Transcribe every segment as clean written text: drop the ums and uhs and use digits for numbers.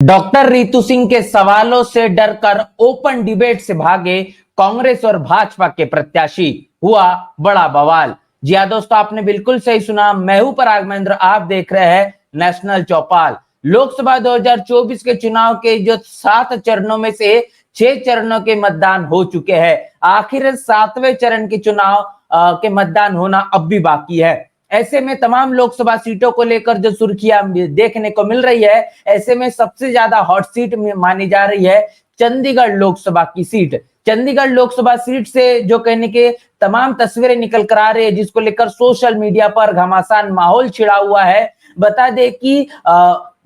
Doctor Ritu Singh के सवालों से डरकर ओपन डिबेट से भागे कांग्रेस और भाजपा के प्रत्याशी, हुआ बड़ा बवाल। जी हां दोस्तों, आपने बिल्कुल सही सुना। मैं हूं पराग महेंद्र, आप देख रहे हैं नेशनल चौपाल। लोकसभा 2024 के चुनाव के जो 7 चरणों में से 6 चरणों के मतदान हो चुके हैं। आखिर 7वें चरण के चुनाव के मतदान होना अब भी बाकी है। ऐसे में तमाम लोकसभा सीटों को लेकर जो सुर्खियां देखने को मिल रही है, ऐसे में सबसे ज्यादा हॉट सीट मानी जा रही है चंडीगढ़ लोकसभा की सीट। चंडीगढ़ लोकसभा सीट से जो कहने के तमाम तस्वीरें निकल कर आ रही है, जिसको लेकर सोशल मीडिया पर घमासान माहौल छिड़ा हुआ है। बता दें कि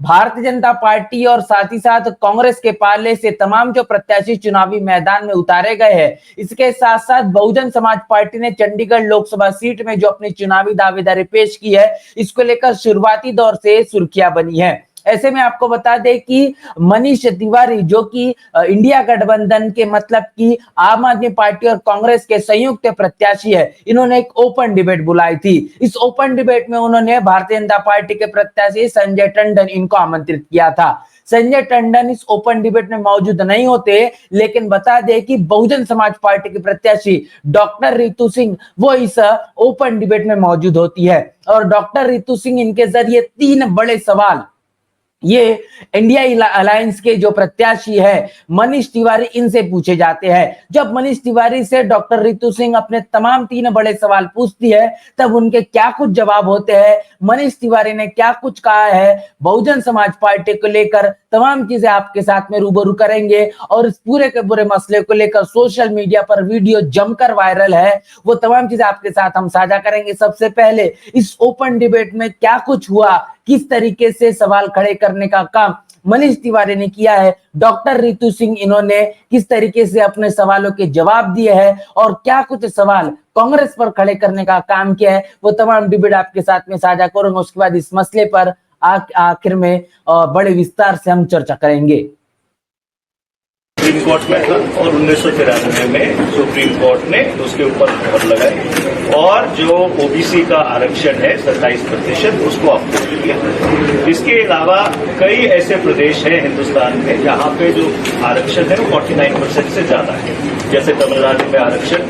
भारतीय जनता पार्टी और साथ ही साथ कांग्रेस के पाले से तमाम जो प्रत्याशी चुनावी मैदान में उतारे गए हैं। इसके साथ साथ बहुजन समाज पार्टी ने चंडीगढ़ लोकसभा सीट में जो अपनी चुनावी दावेदारी पेश की है, इसको लेकर शुरुआती दौर से सुर्खियां बनी है। ऐसे में आपको बता दें कि मनीष तिवारी, जो कि इंडिया गठबंधन के मतलब कि आम आदमी पार्टी और कांग्रेस के संयुक्त प्रत्याशी है, इन्होंने एक ओपन डिबेट बुलाई थी। इस ओपन डिबेट में उन्होंने भारतीय जनता पार्टी के प्रत्याशी संजय टंडन इनको आमंत्रित किया था। संजय टंडन इस ओपन डिबेट में मौजूद नहीं होते, लेकिन बता दें कि बहुजन समाज पार्टी के प्रत्याशी डॉक्टर रितु सिंह वो इस ओपन डिबेट में मौजूद होती है। और डॉक्टर रितु सिंह इनके जरिए 3 बड़े सवाल ये इंडिया अलायंस के जो प्रत्याशी है मनीष तिवारी, इनसे पूछे जाते हैं। जब मनीष तिवारी से डॉक्टर रितु सिंह अपने तमाम 3 बड़े सवाल पूछती है, तब उनके क्या कुछ जवाब होते हैं, मनीष तिवारी ने क्या कुछ कहा है बहुजन समाज पार्टी को लेकर, तमाम चीजें आपके साथ में रूबरू करेंगे। और इस पूरे के पूरे मसले को लेकर सोशल मीडिया पर वीडियो जमकर वायरल है, वो तमाम चीजें आपके साथ हम साझा करेंगे। सबसे पहले इस ओपन डिबेट में क्या कुछ हुआ, किस तरीके से सवाल खड़े करने का काम मनीष तिवारी ने किया है, डॉक्टर रितु सिंह इन्होंने किस तरीके से अपने सवालों के जवाब दिए हैं, और क्या कुछ सवाल कांग्रेस पर खड़े करने का काम किया है, वो तमाम डिबेट आपके साथ में साझा करूंगा। उसके बाद इस मसले पर आखिर में बड़े विस्तार से हम चर्चा करेंगे। सुप्रीम कोर्ट में था और 1993 में सुप्रीम कोर्ट ने उसके ऊपर मोहर लगाई और जो ओबीसी का आरक्षण है 27%, उसको अप्रूव किया। इसके अलावा कई ऐसे प्रदेश हैं हिंदुस्तान में जहां पे जो आरक्षण है वो 49% से ज्यादा है, जैसे तमिलनाडु में आरक्षण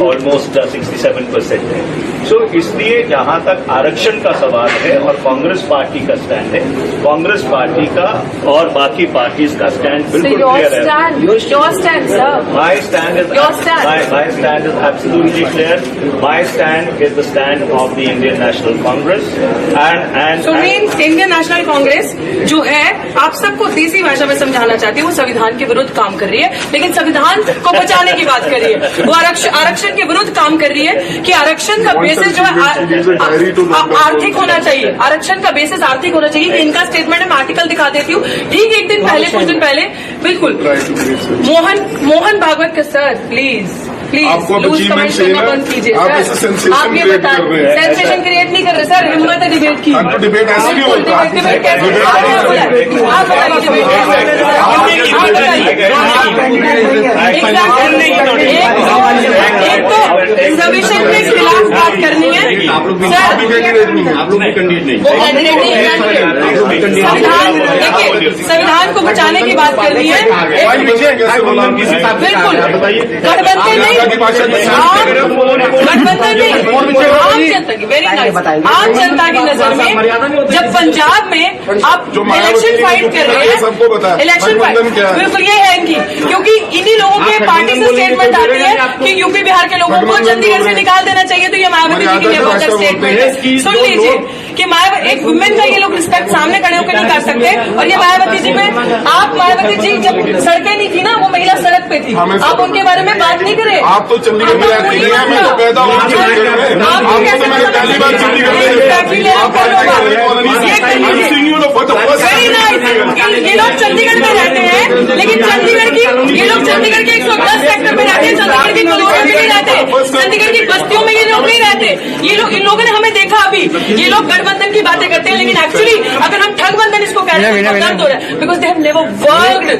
ऑलमोस्ट 67% है। सो इसलिए जहां तक आरक्षण का सवाल है और कांग्रेस पार्टी का स्टैंड है, कांग्रेस पार्टी का और बाकी पार्टीज का स्टैंड बिल्कुल क्लियर है। Your stand, sir. My stand is Your stand. My stand is absolutely clear. My stand is the stand of the Indian National Congress and So means Indian National Congress जो है, आप सबको देसी भाषा में समझाना चाहती है, वो संविधान के विरुद्ध काम कर रही है, लेकिन संविधान को बचाने की बात कर रही है। वो आरक्षण के विरुद्ध काम कर रही है कि आरक्षण का बेसिस जो है आर्थिक होना चाहिए। आरक्षण का बेसिस आर्थिक होना चाहिए। इनका स्टेटमेंट मैं आर्टिकल दिखा देती हूँ। ठीक एक दिन पहले, कुछ दिन पहले, बिल्कुल मोहन भागवत का सर, प्लीज लूज कमेंट करना बंद कीजिए सर। आप ये बता, सेंसेशन क्रिएट नहीं कर रहे सर, हिम्मत है डिबेट की। डिबेट ऐसे नहीं होता। डिबेट कैसे? आप बताइए एक तो रिजर्वेशन के खिलाफ बात करनी है सर। आप लोग भी कैंडिडेट नहीं, संविधान को बचाने की बात करनी है। बिल्कुल गठबंधन नहीं, आम जनता की, वेरी नाइस, आम जनता की नजर में जब पंजाब में आप इलेक्शन फाइट कर रहे हैं, इलेक्शन फाइट बिल्कुल ये है इनकी, क्योंकि इन्हीं लोगों के पार्टी से स्टेटमेंट आती है कि यूपी बिहार के लोगों को चंडीगढ़ से निकाल देना चाहिए। तो ये मायावती जी की नेपोटिक स्टेटमेंट है। सुन लीजिए कि एक वुमेन का ये लोग रिस्पेक्ट सामने खड़े होकर नहीं कर सकते। और ये मायावती जी में, आप मायावती जी जब सड़कें नहीं थी ना, वो महिला सड़क पे थी, आप उनके बारे में बात नहीं करें। आप तो चंडीगढ़ में रहती हैं, मैं तो पैदा हुआ चंडीगढ़ में। आपको तो मैंने पहली बार चंडीगढ़ में ये लोग चंडीगढ़ में रहते हैं, लेकिन चंडीगढ़ की ये लोग चंडीगढ़ के 110 सेक्टर में रहते हैं, चंडीगढ़ की कॉलोनी में नहीं रहते, चंडीगढ़ की बस्तियों में ये लोग नहीं रहते। ये लोग, इन लोगों ने हमें देखा अभी, ये लोग गठबंधन की बातें करते हैं, लेकिन एक्चुअली अगर हम ठगबंधन इसको कह रहे हैं तो दर्द हो रहा है, because they have never worked,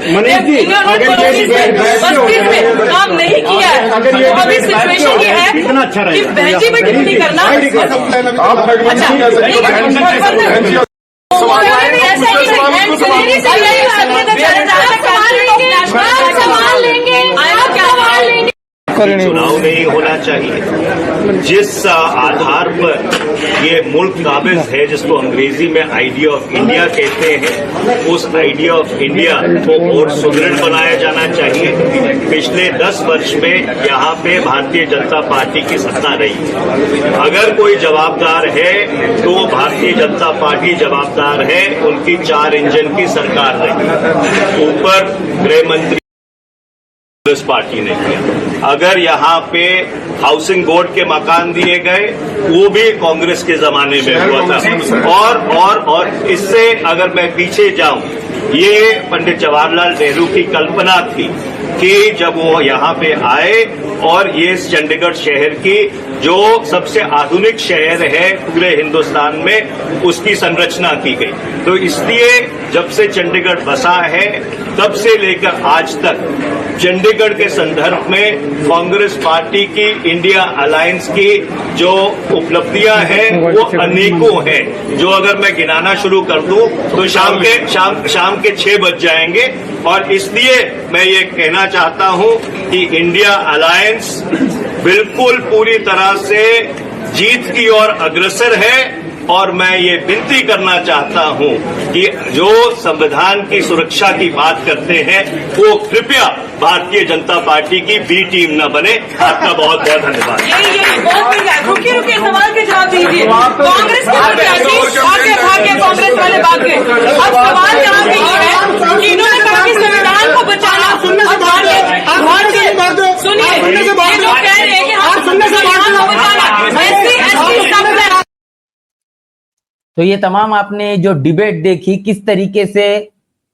बस्ती में काम नहीं किया है। अभी सिचुएशन ये है कि बहजी में टिप्पणी करना सवाल लेंगे चुनाव नहीं होना चाहिए। जिस आधार पर ये मुल्क काबिज है, जिसको अंग्रेजी में आइडिया ऑफ इंडिया कहते हैं, उस आइडिया ऑफ इंडिया को और सुदृढ़ बनाया जाना चाहिए। पिछले 10 वर्ष में यहाँ पे भारतीय जनता पार्टी की सत्ता रही। अगर कोई जवाबदार है तो वो भारतीय जनता पार्टी जवाबदार है। उनकी 4 इंजन की सरकार रही। ऊपर गृह मंत्री कांग्रेस पार्टी ने किया। अगर यहाँ पे हाउसिंग बोर्ड के मकान दिए गए, वो भी कांग्रेस के जमाने में हुआ था। और इससे अगर मैं पीछे जाऊं, ये पंडित जवाहरलाल नेहरू की कल्पना थी कि जब वो यहाँ पे आए और ये चंडीगढ़ शहर की जो सबसे आधुनिक शहर है पूरे हिंदुस्तान में, उसकी संरचना की गई। तो इसलिए जब से चंडीगढ़ बसा है तब से लेकर आज तक चंडीगढ़ के संदर्भ में कांग्रेस पार्टी की इंडिया अलायंस की जो उपलब्धियां हैं वो अनेकों हैं, जो अगर मैं गिनाना शुरू कर दूं तो शाम के 6 बज जाएंगे। और इसलिए मैं ये कहना चाहता हूं कि इंडिया अलायंस बिल्कुल पूरी तरह से जीत की ओर अग्रसर है। और मैं ये विनती करना चाहता हूं कि जो संविधान की सुरक्षा की बात करते हैं वो कृपया भारतीय जनता पार्टी की बी टीम न बने। आपका बहुत बहुत धन्यवाद। रुकिए सवाल के जवाब दीजिए। कांग्रेस के प्रत्याशी भाग्य कांग्रेस वाले भाग गए। अब सवाल यहाँ पे ये है कि इन्होंने कहा कि संविधान को बचाना। सुनिए, ये जो कह रहे हैं कि हम संविधान को बचाना, SC तो ये तमाम आपने जो डिबेट देखी, किस तरीके से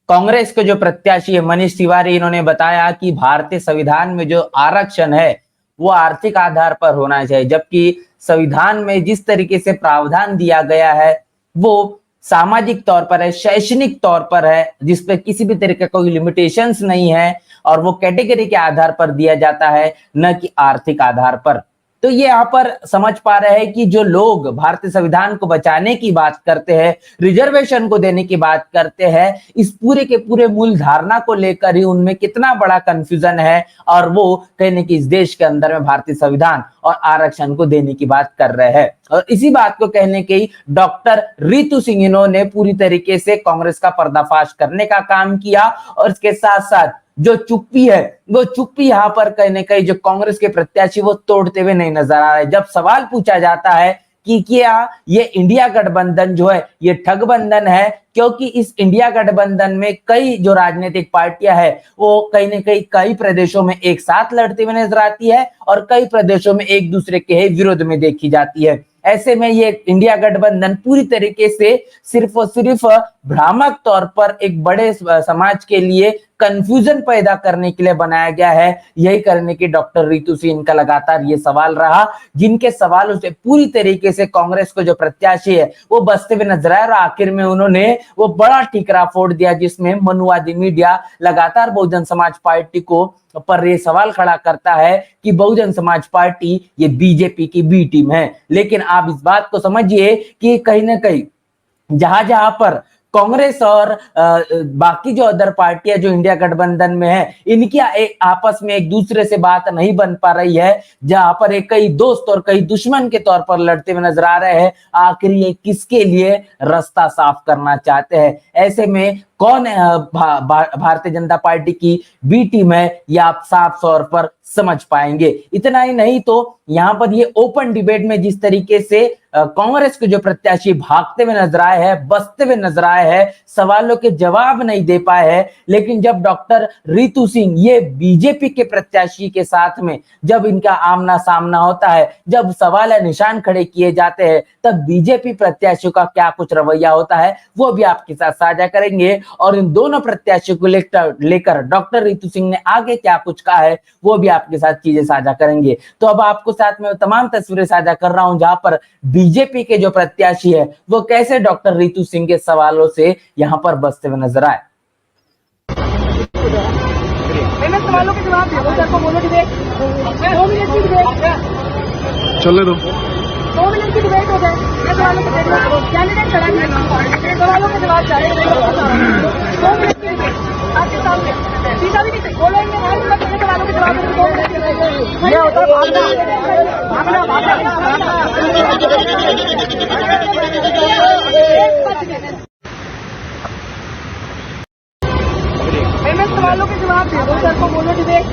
कांग्रेस के जो प्रत्याशी है मनीष तिवारी, इन्होंने बताया कि भारतीय संविधान में जो आरक्षण है वो आर्थिक आधार पर होना चाहिए, जबकि संविधान में जिस तरीके से प्रावधान दिया गया है वो सामाजिक तौर पर है, शैक्षणिक तौर पर है, जिसपे किसी भी तरीके का कोई लिमिटेशंस नहीं है और वो कैटेगरी के आधार पर दिया जाता है, न कि आर्थिक आधार पर। तो ये यहाँ पर समझ पा रहे हैं कि जो लोग भारतीय संविधान को बचाने की बात करते हैं, रिजर्वेशन को देने की बात करते हैं, इस पूरे के पूरे मूल धारणा को लेकर ही उनमें कितना बड़ा कंफ्यूजन है और वो कहने की इस देश के अंदर में भारतीय संविधान और आरक्षण को देने की बात कर रहे हैं। और इसी बात को कहने के ही डॉक्टर रितु सिंह इन्होंने पूरी तरीके से कांग्रेस का पर्दाफाश करने का काम किया और इसके साथ साथ जो चुप्पी है वो चुप्पी यहाँ पर कहीं न कहीं जो कांग्रेस के प्रत्याशी वो तोड़ते हुए नहीं नजर आ रहे। जब सवाल पूछा जाता है कि क्या ये इंडिया गठबंधन जो है ये ठगबंधन है, क्योंकि इस इंडिया गठबंधन में कई जो राजनीतिक पार्टियां हैं वो कहीं न कहीं कई प्रदेशों में एक साथ लड़ते हुए नजर आती है और कई प्रदेशों में एक दूसरे के विरोध में देखी जाती है। ऐसे में ये इंडिया गठबंधन पूरी तरीके से सिर्फ और सिर्फ भ्रामक तौर पर एक बड़े समाज के लिए कंफ्यूजन पैदा करने के लिए बनाया गया है। यही करने की डॉक्टर रितु सिंह का लगातार ये सवाल रहा, जिनके सवालों से पूरी तरीके से कांग्रेस को जो प्रत्याशी है वो बसते हुए नजर आए और आखिर में उन्होंने वो बड़ा ठीकरा फोड़ दिया, जिसमें मनुवादी मीडिया लगातार बहुजन समाज पार्टी को पर ये सवाल खड़ा करता है कि बहुजन समाज पार्टी ये बीजेपी की बी टीम है। लेकिन आप इस बात को समझिए कि कहीं ना कहीं जहां पर कांग्रेस और बाकी जो अदर पार्टियां जो इंडिया गठबंधन में है, इनकी आपस में एक दूसरे से बात नहीं बन पा रही है, जहां पर एक कई दोस्त और कई दुश्मन के तौर पर लड़ते हुए नजर आ रहे हैं। आखिर ये किसके लिए रास्ता साफ करना चाहते हैं? ऐसे में कौन भारतीय जनता पार्टी की बी टीम है, ये आप साफ तौर पर समझ पाएंगे। इतना ही नहीं तो यहाँ पर ये ओपन डिबेट में जिस तरीके से कांग्रेस के जो प्रत्याशी भागते हुए नजर आए हैं, बसते हुए नजर आए हैं, सवालों के जवाब नहीं दे पाए हैं, लेकिन जब डॉक्टर रितु सिंह ये बीजेपी के प्रत्याशी के साथ में जब इनका आमना सामना होता है, जब सवाल निशान खड़े किए जाते हैं, तब बीजेपी प्रत्याशियों का क्या कुछ रवैया होता है वो भी आपके साथ साझा करेंगे। और इन दोनों प्रत्याशियों को लेकर डॉक्टर रितु सिंह ने आगे क्या कुछ कहा है वो भी आपके साथ चीजें साझा करेंगे। तो अब आपको साथ में तमाम तस्वीरें साझा कर रहा हूं जहां पर बीजेपी के जो प्रत्याशी है वो कैसे डॉक्टर रितु सिंह के सवालों से यहां पर बसते हुए नजर आए। सवालों के जवाब चलने दो। 2 मिनट की डिबेट हो जाए, मैं सवालों के कैंडिडेट खड़ा है, सवालों के जवाब चाहे 2 मिनट की डिबेट आपके सामने सीधा भी नहीं बोलेंगे, सवालों के जवाब 2 मिनट क्या होता है भागना मैं सवालों के जवाब दे दो सर को, बोलो डिबेट।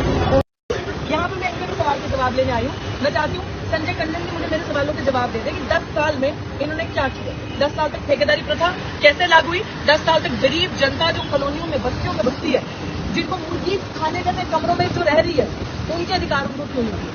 यहाँ पे मैं एक सवाल के जवाब लेने आई हूँ। मैं चाहती हूँ संजय टंडन जी मुझे मेरे सवालों के जवाब दे दें कि 10 साल में इन्होंने क्या किया। 10 साल तक ठेकेदारी प्रथा कैसे लागू हुई, 10 साल तक गरीब जनता जो कॉलोनियों में बस्तियों में बसती है, जिनको मुर्गी खाने के कमरों में जो रह रही है, उनके अधिकार उनको क्यों नहीं दिए।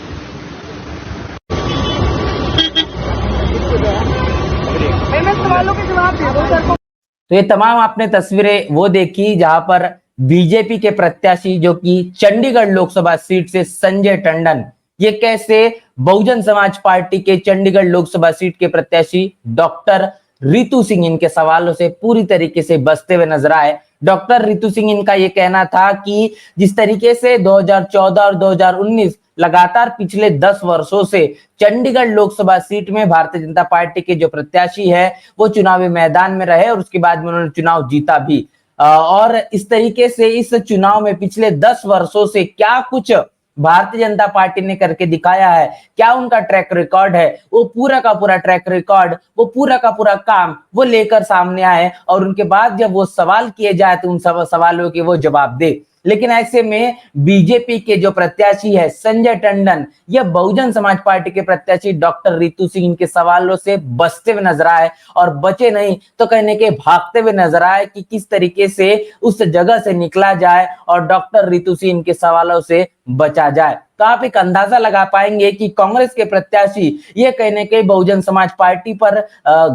मैं सवालों के जवाब दे दो सर को। तो ये तमाम आपने तस्वीरें वो देखी जहां पर बीजेपी के प्रत्याशी जो कि चंडीगढ़ लोकसभा सीट से संजय टंडन, ये कैसे बहुजन समाज पार्टी के चंडीगढ़ लोकसभा सीट के प्रत्याशी डॉक्टर रितु सिंह इनके सवालों से पूरी तरीके से बचते हुए नजर आए। डॉक्टर रितु सिंह इनका ये कहना था कि जिस तरीके से 2014 और 2019 लगातार पिछले 10 वर्षों से चंडीगढ़ लोकसभा सीट में भारतीय जनता पार्टी के जो प्रत्याशी है वो चुनावी मैदान में रहे और उसके बाद में उन्होंने चुनाव जीता भी। और इस तरीके से इस चुनाव में पिछले 10 वर्षों से क्या कुछ भारतीय जनता पार्टी ने करके दिखाया है, क्या उनका ट्रैक रिकॉर्ड है, वो पूरा का पूरा ट्रैक रिकॉर्ड, वो पूरा का पूरा काम वो लेकर सामने आए और उनके बाद जब वो सवाल किए जाए तो उन सब सवालों के वो जवाब दे। लेकिन ऐसे में बीजेपी के जो प्रत्याशी है संजय टंडन, यह बहुजन समाज पार्टी के प्रत्याशी डॉक्टर रितु सिंह इनके सवालों से बचते हुए नजर आए और बचे नहीं तो कहने के भागते हुए नजर आए कि किस तरीके से उस जगह से निकला जाए और डॉक्टर रितु सिंह इनके सवालों से बचा जाए। तो आप एक अंदाजा लगा पाएंगे कि कांग्रेस के प्रत्याशी ये कहने के बहुजन समाज पार्टी पर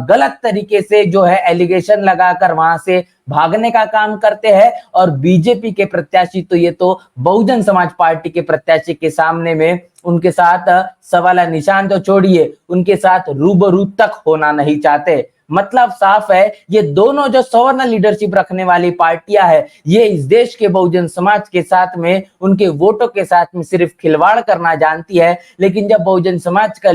गलत तरीके से जो है एलिगेशन लगाकर वहां से भागने का काम करते हैं और बीजेपी के प्रत्याशी तो ये तो बहुजन समाज पार्टी के प्रत्याशी के सामने में उनके साथ सवाल निशान तो छोड़िए, उनके साथ रूबरू तक होना नहीं चाहते। मतलब साफ है, ये दोनों जो सवर्ण लीडरशिप रखने वाली पार्टियां है, ये इस देश के बहुजन समाज के साथ में उनके वोटों के साथ में सिर्फ खिलवाड़ करना जानती है। लेकिन जब बहुजन समाज का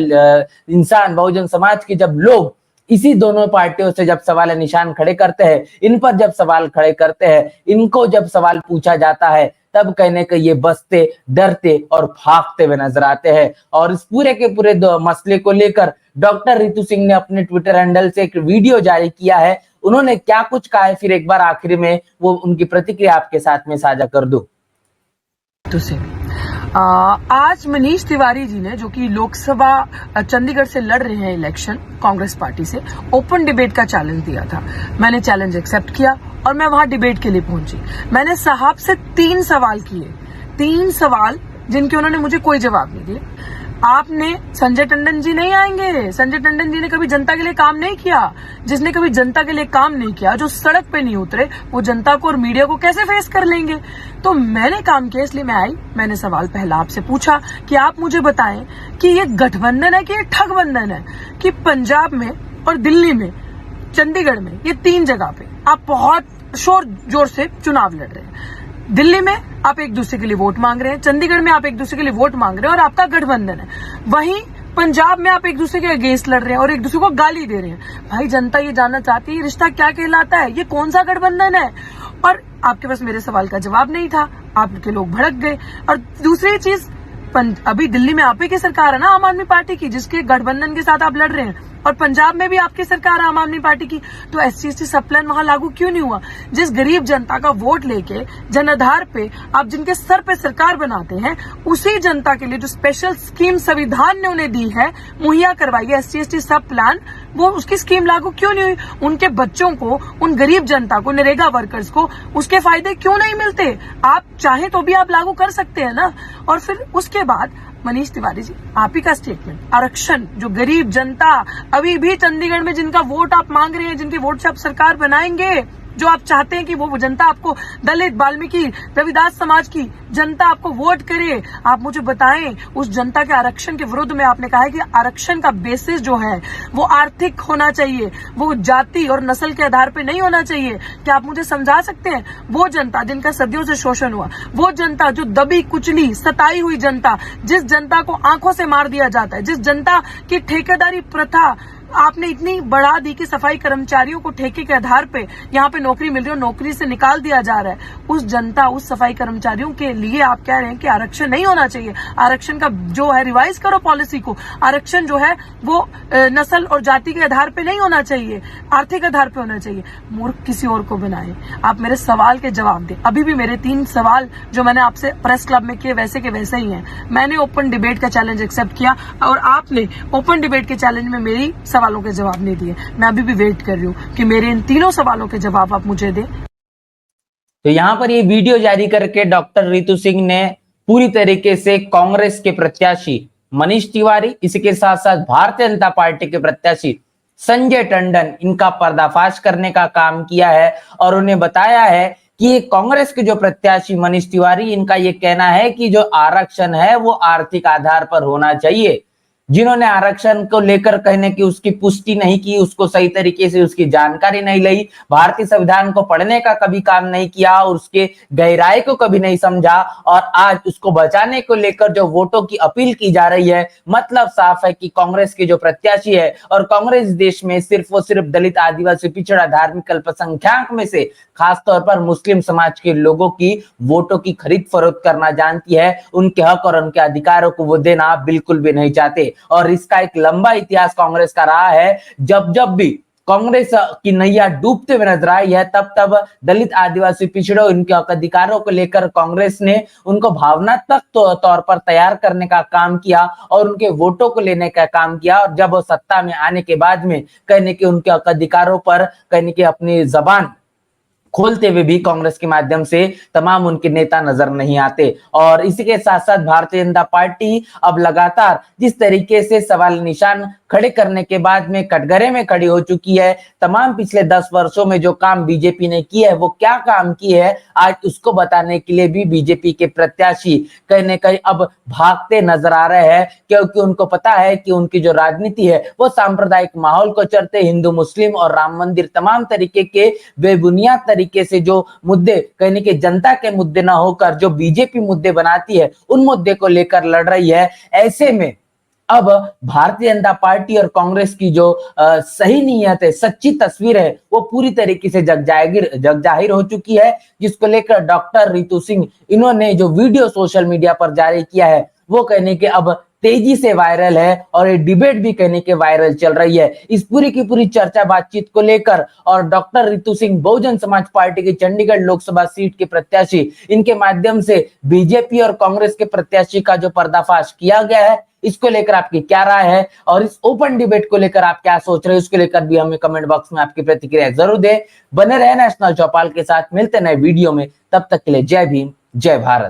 इंसान, बहुजन समाज के जब लोग इसी दोनों पार्टियों से जब सवाल निशान खड़े करते हैं, इन पर जब सवाल खड़े करते हैं, इनको जब सवाल पूछा जाता है, तब कहने के ये बचते, डरते और भागते हुए नजर आते हैं। और इस पूरे के पूरे मसले को लेकर डॉक्टर रितु सिंह ने अपने ट्विटर हैंडल से एक वीडियो जारी किया है। उन्होंने क्या कुछ कहा है, फिर एक बार आखिर में वो उनकी प्रतिक्रिया आपके साथ में साझा कर दूं। आज मनीष तिवारी जी ने, जो कि लोकसभा चंडीगढ़ से लड़ रहे हैं इलेक्शन कांग्रेस पार्टी से, ओपन डिबेट का चैलेंज दिया था। मैंने चैलेंज एक्सेप्ट किया और मैं वहां डिबेट के लिए पहुंची। मैंने साहब से 3 सवाल किए, 3 सवाल जिनके उन्होंने मुझे कोई जवाब नहीं दिए। आपने, संजय टंडन जी नहीं आएंगे, संजय टंडन जी ने कभी जनता के लिए काम नहीं किया। जिसने कभी जनता के लिए काम नहीं किया, जो सड़क पे नहीं उतरे, वो जनता को और मीडिया को कैसे फेस कर लेंगे। तो मैंने काम किया, इसलिए मैं आई। मैंने सवाल पहला आपसे पूछा कि आप मुझे बताएं कि ये गठबंधन है कि ये ठगबंधन है, कि पंजाब में और दिल्ली में, चंडीगढ़ में, ये 3 जगह पे आप बहुत शोर जोर से चुनाव लड़ रहे हैं। दिल्ली में आप एक दूसरे के लिए वोट मांग रहे हैं, चंडीगढ़ में आप एक दूसरे के लिए वोट मांग रहे हैं और आपका गठबंधन है। वहीं पंजाब में आप एक दूसरे के अगेंस्ट लड़ रहे हैं और एक दूसरे को गाली दे रहे हैं। भाई, जनता ये जानना चाहती है रिश्ता क्या कहलाता है, ये कौन सा गठबंधन है। और आपके पास मेरे सवाल का जवाब नहीं था, आपके लोग भड़क गए। और दूसरी चीज, अभी दिल्ली में आप ही की सरकार है ना, आम आदमी पार्टी की, जिसके गठबंधन के साथ आप लड़ रहे हैं, और पंजाब में भी आपकी सरकार है आम आदमी पार्टी की। तो SC/ST सब प्लान वहां लागू क्यों नहीं हुआ? जिस गरीब जनता का वोट लेके जनाधार पे आप जिनके सर पे सरकार बनाते हैं, उसी जनता के लिए जो स्पेशल स्कीम संविधान ने उन्हें दी है, मुहैया करवाई है SC/ST सब प्लान, वो उसकी स्कीम लागू क्यों नहीं हुई? उनके बच्चों को, उन गरीब जनता को, नरेगा वर्कर्स को उसके फायदे क्यों नहीं मिलते? आप चाहें तो भी आप लागू कर सकते हैं ना। और फिर उसके बाद मनीष तिवारी जी, आप ही का स्टेटमेंट, आरक्षण, जो गरीब जनता अभी भी चंडीगढ़ में जिनका वोट आप मांग रहे हैं, जिनके वोट से आप सरकार बनाएंगे, जो आप चाहते हैं कि वो जनता आपको, दलित, वाल्मीकि, रविदास समाज की जनता आपको वोट करे, आप मुझे बताएं उस जनता के आरक्षण के विरुद्ध में आपने कहा है कि आरक्षण का बेसिस जो है वो आर्थिक होना चाहिए, वो जाति और नस्ल के आधार पर नहीं होना चाहिए। क्या आप मुझे समझा सकते हैं? वो जनता जिनका सदियों से शोषण हुआ, वो जनता जो दबी कुचली सताई हुई जनता, जिस जनता को आंखों से मार दिया जाता है, जिस जनता की ठेकेदारी प्रथा आपने इतनी बढ़ा दी कि सफाई कर्मचारियों को ठेके के आधार पे यहाँ पे नौकरी मिल रही है और नौकरी से निकाल दिया जा रहा है, उस जनता, उस सफाई कर्मचारियों के लिए आप कह रहे हैं कि आरक्षण नहीं होना चाहिए। आरक्षण का जो है रिवाइज करो पॉलिसी को, आरक्षण जो है वो नस्ल और जाति के आधार पे नहीं होना चाहिए, आर्थिक आधार पे होना चाहिए। मूर्ख किसी और को बनाए। आप मेरे सवाल के जवाब दें। अभी भी मेरे 3 सवाल जो मैंने आपसे प्रेस क्लब में किए वैसे के वैसे ही हैं। मैंने ओपन डिबेट का चैलेंज एक्सेप्ट किया और आपने ओपन डिबेट के चैलेंज में मेरी सवालों के जवाब नहीं दिए। मैं अभी भी वेट कर रही हूँ कि मेरे इन तीनों सवालों के जवाब आप मुझे दें। तो यहाँ पर ये वीडियो जारी करके डॉक्टर रितु सिंह ने पूरी तरीके से कांग्रेस के प्रत्याशी मनीष तिवारी, इसके साथ साथ भारतीय जनता पार्टी के प्रत्याशी संजय टंडन, इनका पर्दाफाश करने का काम किया है और उन्हें बताया है कि कांग्रेस के जो प्रत्याशी मनीष तिवारी, इनका ये कहना है कि जो आरक्षण है वो आर्थिक आधार पर होना चाहिए। जिन्होंने आरक्षण को लेकर कहने की उसकी पुष्टि नहीं की, उसको सही तरीके से उसकी जानकारी नहीं ली, भारतीय संविधान को पढ़ने का कभी काम नहीं किया और उसके गहराई को कभी नहीं समझा और आज उसको बचाने को लेकर जो वोटों की अपील की जा रही है, मतलब साफ है कि कांग्रेस के जो प्रत्याशी है और कांग्रेस देश में सिर्फ और सिर्फ दलित, आदिवासी, पिछड़ा, धार्मिक अल्पसंख्यक में से खासतौर पर मुस्लिम समाज के लोगों की वोटों की खरीद फरोख्त करना जानती है। उनके हक और उनके अधिकारों को वो देना बिल्कुल भी नहीं चाहते और इसका एक लंबा इतिहास कांग्रेस का रहा है। जब जब भी कांग्रेस की नैया डूबते हुए नजर आई है, तब तब दलित, आदिवासी, पिछड़ों, उनके हक अधिकारों को लेकर कांग्रेस ने उनको भावनात्मक तौर पर तैयार करने का काम किया और उनके वोटों को लेने का काम किया। और जब वो सत्ता में आने के बाद में कहने के उनके हक अधिकारों पर कहने की अपनी जबान खोलते हुए भी कांग्रेस के माध्यम से तमाम उनके नेता नजर नहीं आते। और इसी के साथ साथ भारतीय जनता पार्टी अब लगातार जिस तरीके से सवाल निशान खड़े करने के बाद में कटघरे में खड़ी हो चुकी है, तमाम पिछले 10 वर्षों में जो काम बीजेपी ने किया है वो क्या काम किए है, आज उसको बताने के लिए भी बीजेपी के प्रत्याशी कहीं न कहीं अब भागते नजर आ रहे हैं, क्योंकि उनको पता है कि उनकी जो राजनीति है वो सांप्रदायिक माहौल को चलते हिंदू, मुस्लिम और राम मंदिर तमाम तरीके के बेबुनियाद तरीके से जो मुद्दे कहने के जनता के मुद्दे ना होकर जो बीजेपी मुद्दे बनाती है उन मुद्दे को लेकर लड़ रही है। ऐसे में अब भारतीय जनता पार्टी और कांग्रेस की जो सही नीयत है, सच्ची तस्वीर है, वो पूरी तरीके से जग जाहिर हो चुकी है, जिसको लेकर डॉक्टर रितु सिंह, इन्होंने जो वीडियो सोशल मीडिया पर जारी किया है वो कहने के अब तेजी से वायरल है और ये डिबेट भी कहने के वायरल चल रही है। इस पूरी की पूरी चर्चा बातचीत को लेकर और डॉक्टर रितु सिंह बहुजन समाज पार्टी की चंडीगढ़ लोकसभा सीट के प्रत्याशी, इनके माध्यम से बीजेपी और कांग्रेस के प्रत्याशी का जो पर्दाफाश किया गया है, इसको लेकर आपकी क्या राय है और इस ओपन डिबेट को लेकर आप क्या सोच रहे हैं, उसको लेकर भी हमें कमेंट बॉक्स में आपकी प्रतिक्रिया जरूर दें। बने रहे नेशनल चौपाल के साथ, मिलते नए वीडियो में, तब तक के लिए जय भीम, जय भारत।